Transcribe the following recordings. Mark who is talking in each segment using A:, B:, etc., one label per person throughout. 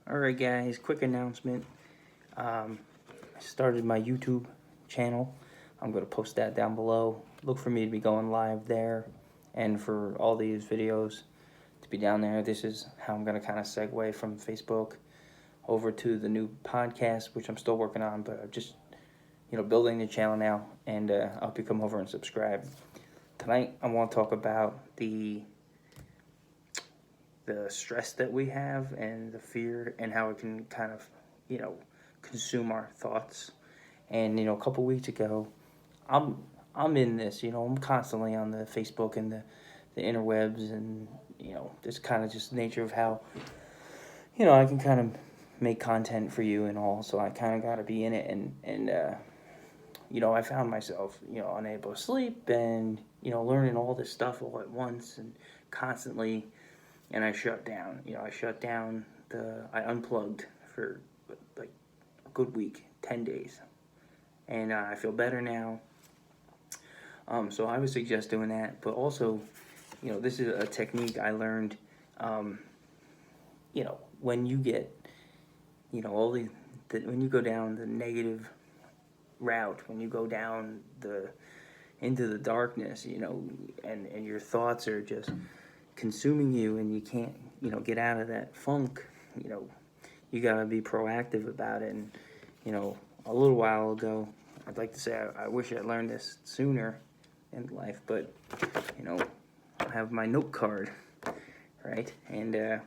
A: Alright guys, quick announcement. I started my YouTube channel. I'm going to post that down below. Look for me to be going live there and for all these videos to be down there. This is how I'm going to kind of segue from Facebook over to the new podcast, which I'm still working on, but I'm just, building the channel now, and I hope you come over and subscribe. Tonight, I want to talk about the stress that we have and the fear and how it can kind of, consume our thoughts. And, a couple weeks ago, I'm in this, I'm constantly on the Facebook and the interwebs, and, this kind of just nature of how, I can kind of make content for you and all, so I kind of got to be in it, and I found myself, unable to sleep and, learning all this stuff all at once and constantly. And I shut down. I unplugged for like a good week, 10 days. And I feel better now. So I would suggest doing that. But also, this is a technique I learned, when you get, when you go down the negative route, when you go down into the darkness, and your thoughts are just consuming you and you can't, get out of that funk, you gotta be proactive about it. And, a little while ago, I'd like to say I wish I learned this sooner in life, but, I have my note card, right? And, I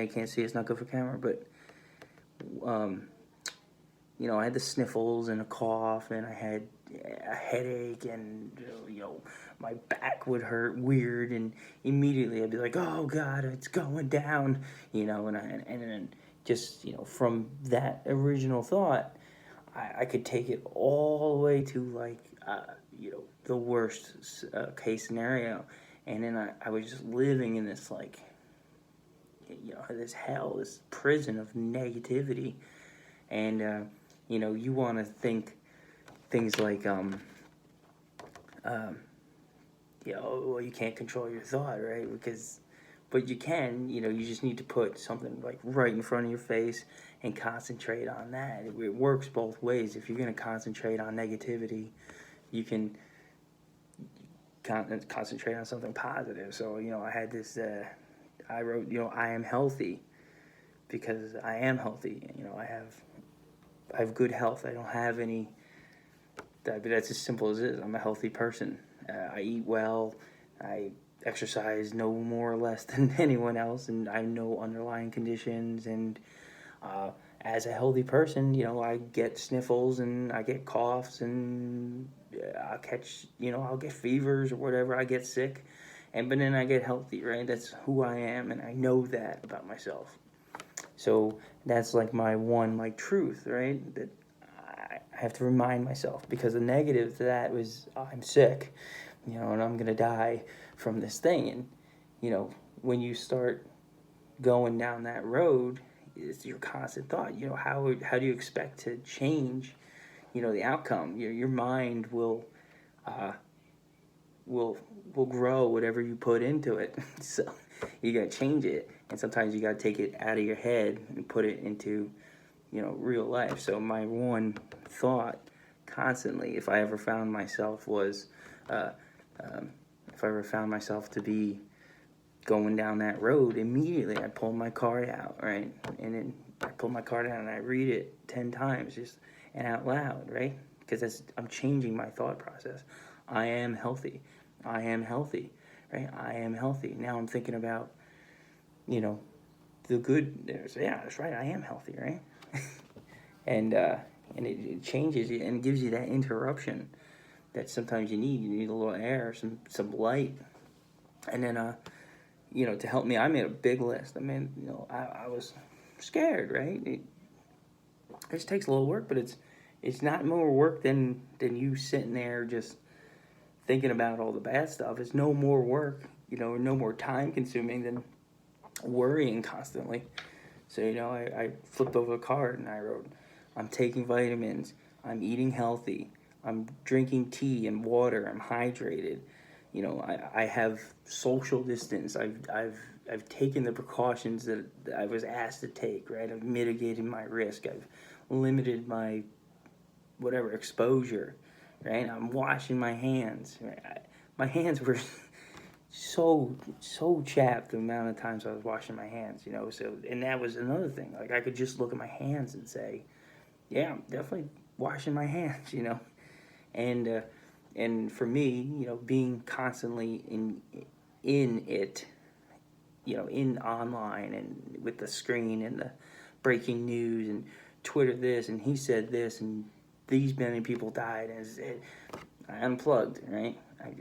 A: can't see, it's not good for camera, but, I had the sniffles and a cough, and I had a headache, and, my back would hurt weird, and immediately I'd be like, oh God, it's going down, and then just, from that original thought, I could take it all the way to, like, the worst case scenario. And then I was just living in this, like, this hell, this prison of negativity. And, you want to think things like, well, you can't control your thought, right? But you can, you just need to put something like right in front of your face and concentrate on that. It works both ways. If you're going to concentrate on negativity, you can concentrate on something positive. So, I had this, I wrote, I am healthy, because I am healthy. I have good health. I don't have any, but that's as simple as it is. I'm a healthy person. I eat well. I exercise no more or less than anyone else, and I have no underlying conditions. And as a healthy person, I get sniffles and I get coughs, and I'll catch, I'll get fevers or whatever. I get sick, but then I get healthy, right? That's who I am, and I know that about myself. So that's like my one, like, truth, right? That I have to remind myself, because the negative to that was, I'm sick, and I'm gonna die from this thing. And when you start going down that road, it's your constant thought. How do you expect to change, the outcome? Your mind will grow whatever you put into it. So you gotta change it, and sometimes you gotta take it out of your head and put it into, real life. So my one thought constantly, if I ever found myself was, if I ever found myself to be going down that road, immediately I pull my card out, right? And then I pull my card out and I read it 10 times, just and out loud, right? Because I'm changing my thought process. I am healthy. I am healthy, right? I am healthy. Now I'm thinking about, the good. Yeah, that's right. I am healthy, right? and it changes you and gives you that interruption that sometimes you need. You need a little air, some light, and then to help me, I made a big list. I mean, I was scared, right? It just takes a little work, but it's not more work than you sitting there just thinking about all the bad stuff. It's no more work, no more time consuming than worrying constantly. So, I flipped over the card and I wrote, I'm taking vitamins, I'm eating healthy, I'm drinking tea and water, I'm hydrated. I have social distance. I've taken the precautions that I was asked to take, right? I've mitigated my risk. I've limited my whatever exposure, right? I'm washing my hands. Right? My hands were so chapped the amount of times I was washing my hands, you know. So, and that was another thing. Like, I could just look at my hands and say, yeah, I'm definitely washing my hands, you know. And for me, you know, being constantly in it, you know, in online and with the screen and the breaking news and Twitter this and he said this and these many people died, and I unplugged, right?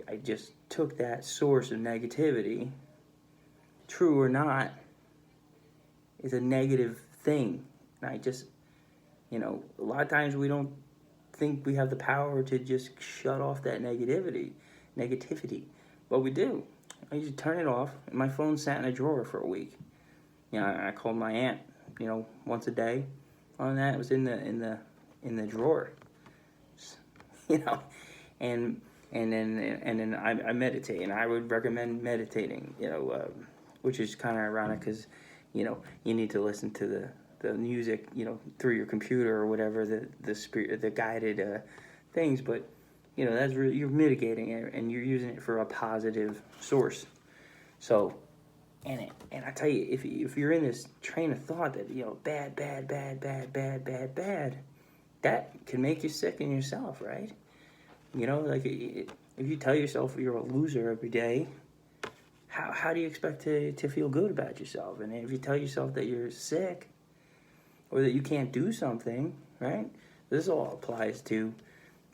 A: I just took that source of negativity, true or not, is a negative thing. And I just, you know, a lot of times we don't think we have the power to just shut off that negativity, but we do. I used to turn it off, and my phone sat in a drawer for a week. You know, I called my aunt, you know, once a day. On that, it was in the drawer, you know, and then I meditate, and I would recommend meditating, you know, which is kind of ironic because, you know, you need to listen to the music, you know, through your computer or whatever, the guided things, but you know, that's really, you're mitigating it and you're using it for a positive source. So, and I tell you, if you're in this train of thought that, you know, bad, that can make you sick in yourself, right? You know, like if you tell yourself you're a loser every day, how do you expect to feel good about yourself? And if you tell yourself that you're sick or that you can't do something, right? This all applies to,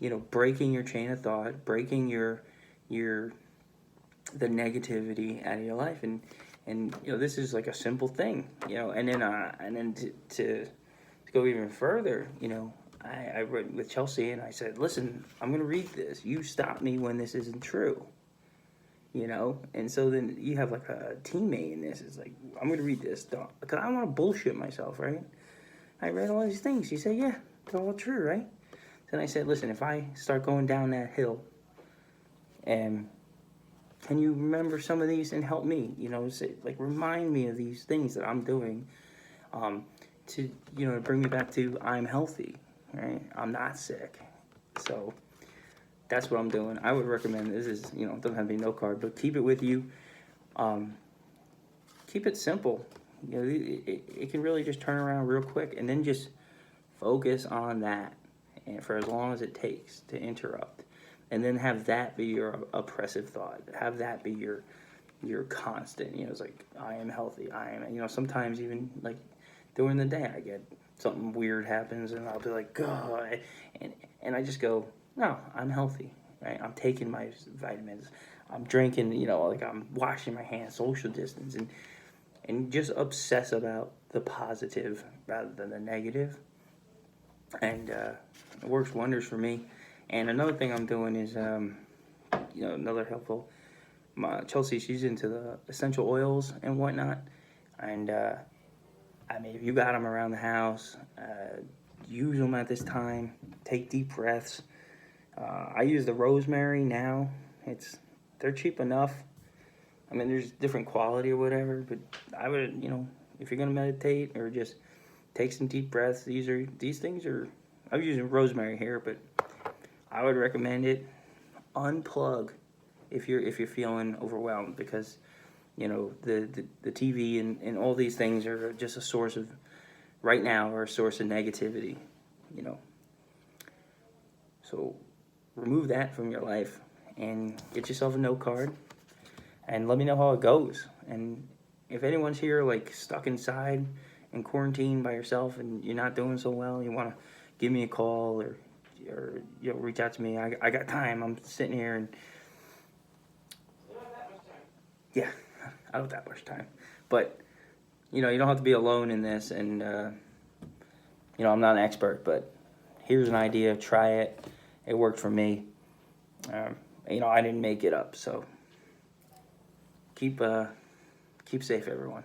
A: you know, breaking your chain of thought, breaking the negativity out of your life, and you know, this is like a simple thing, you know, and then to go even further, you know, I read with Chelsea and I said, listen, I'm gonna read this. You stop me when this isn't true, you know, and so then you have like a teammate in this. It's like, I'm gonna read this because I don't want to bullshit myself, right? I read all these things. She said, yeah, they're all true, right? Then I said, listen, if I start going down that hill, and can you remember some of these and help me? You know, say, like, remind me of these things that I'm doing, to, you know, bring me back to I'm healthy, right? I'm not sick. So that's what I'm doing. I would recommend, this is, you know, it doesn't have to be no card, but keep it with you. Keep it simple. You know, it can really just turn around real quick, and then just focus on that, and for as long as it takes to interrupt, and then have that be your oppressive thought. Have that be your constant. You know, it's like, I am healthy. I am. You know, sometimes even like during the day, I get something weird happens, and I'll be like, God, and I just go, no, I'm healthy. Right? I'm taking my vitamins. I'm drinking. You know, like I'm washing my hands, social distance, and just obsess about the positive rather than the negative. And it works wonders for me. And another thing I'm doing is, you know, another helpful, Chelsea, she's into the essential oils and whatnot. And, I mean, if you got them around the house, use them at this time. Take deep breaths. I use the rosemary now. They're cheap enough. I mean, there's different quality or whatever, but I would, you know, if you're going to meditate or just take some deep breaths, these things are, I'm using rosemary here, but I would recommend it. Unplug if you're feeling overwhelmed, because, you know, the TV and all these things are just a source of, right now, are a source of negativity, you know. So remove that from your life and get yourself a note card and let me know how it goes. And if anyone's here like stuck inside in quarantine by yourself and you're not doing so well, you want to give me a call or you know, reach out to me. I got time. I'm sitting here and yeah, I don't have that much time. But you know, you don't have to be alone in this. And you know, I'm not an expert, but here's an idea. Try it. It worked for me. You know, I didn't make it up, so keep safe, everyone.